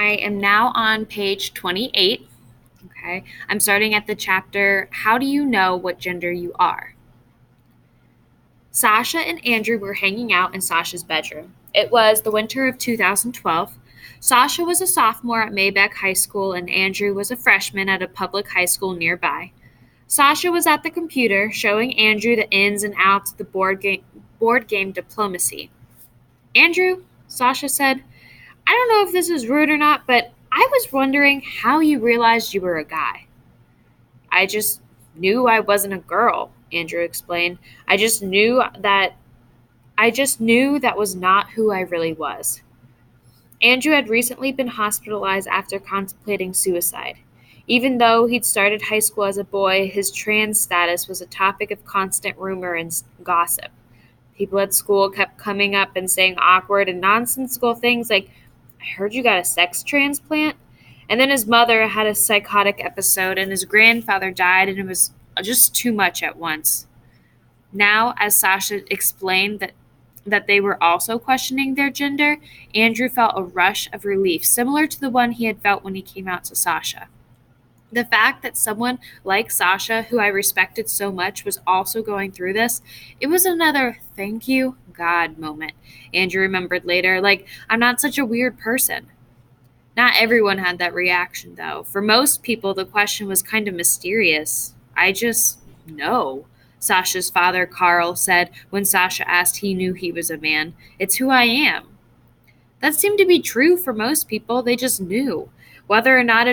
I am now on page 28. Okay. I'm starting at the chapter, How Do You Know What Gender You Are? Sasha and Andrew were hanging out in Sasha's bedroom. It was the winter of 2012. Sasha was a sophomore at Maybeck High School, and Andrew was a freshman at a public high school nearby. Sasha was at the computer, showing Andrew the ins and outs of the board game diplomacy. Andrew, Sasha said, I don't know if this is rude or not, but I was wondering how you realized you were a guy. I just knew I wasn't a girl, Andrew explained. I just knew that was not who I really was. Andrew had recently been hospitalized after contemplating suicide. Even though he'd started high school as a boy, his trans status was a topic of constant rumor and gossip. People at school kept coming up and saying awkward and nonsensical things like, I heard you got a sex transplant. And then his mother had a psychotic episode, and his grandfather died, and it was just too much at once. Now, as Sasha explained that they were also questioning their gender, Andrew felt a rush of relief, similar to the one he had felt when he came out to Sasha. The fact that someone like Sasha, who I respected so much, was also going through this, it was another thank you, God moment. Andrew remembered later, like, I'm not such a weird person. Not everyone had that reaction, though. For most people, the question was kind of mysterious. I just know, Sasha's father, Carl, said when Sasha asked he knew he was a man. It's who I am. That seemed to be true for most people. They just knew. Whether or not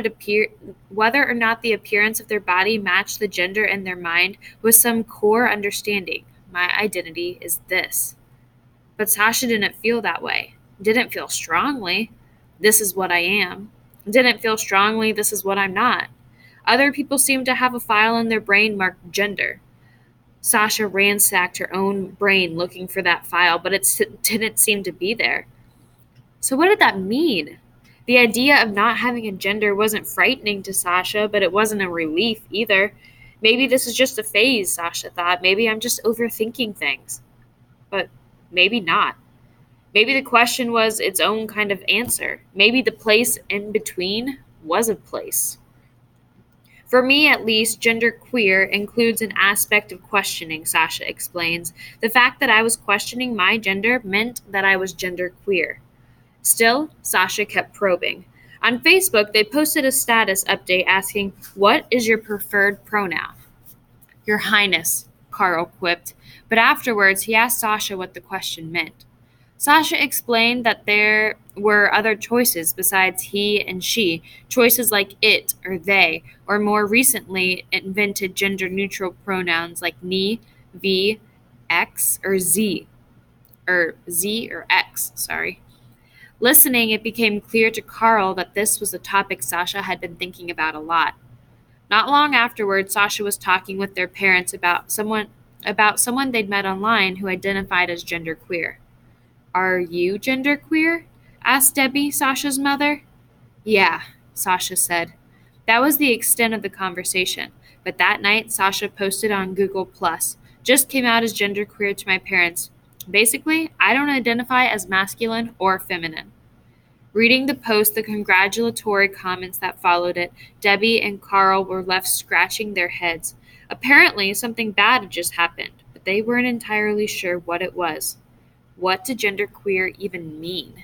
the appearance of their body matched the gender in their mind was some core understanding. My identity is this. But Sasha didn't feel that way. Didn't feel strongly. This is what I am. Didn't feel strongly. This is what I'm not. Other people seemed to have a file in their brain marked gender. Sasha ransacked her own brain looking for that file, but didn't seem to be there. So, what did that mean? The idea of not having a gender wasn't frightening to Sasha, but it wasn't a relief either. Maybe this is just a phase, Sasha thought. Maybe I'm just overthinking things. But maybe not. Maybe the question was its own kind of answer. Maybe the place in between was a place. For me, at least, gender queer includes an aspect of questioning, Sasha explains. The fact that I was questioning my gender meant that I was gender queer. Still, Sasha kept probing. On Facebook, they posted a status update asking, What is your preferred pronoun? Your Highness, Carl quipped, but afterwards he asked Sasha what the question meant. Sasha explained that there were other choices besides he and she, choices like it or they, or more recently invented gender neutral pronouns like me, v, x, or z, or x, sorry. Listening, it became clear to Carl that this was a topic Sasha had been thinking about a lot. Not long afterward, Sasha was talking with their parents about someone they'd met online who identified as genderqueer. Are you genderqueer? Asked Debbie, Sasha's mother. Yeah, Sasha said. That was the extent of the conversation. But that night, Sasha posted on Google Plus. Just came out as genderqueer to my parents. Basically, I don't identify as masculine or feminine. Reading the post, the congratulatory comments that followed it, Debbie and Carl were left scratching their heads. Apparently, something bad had just happened, but they weren't entirely sure what it was. What did genderqueer even mean?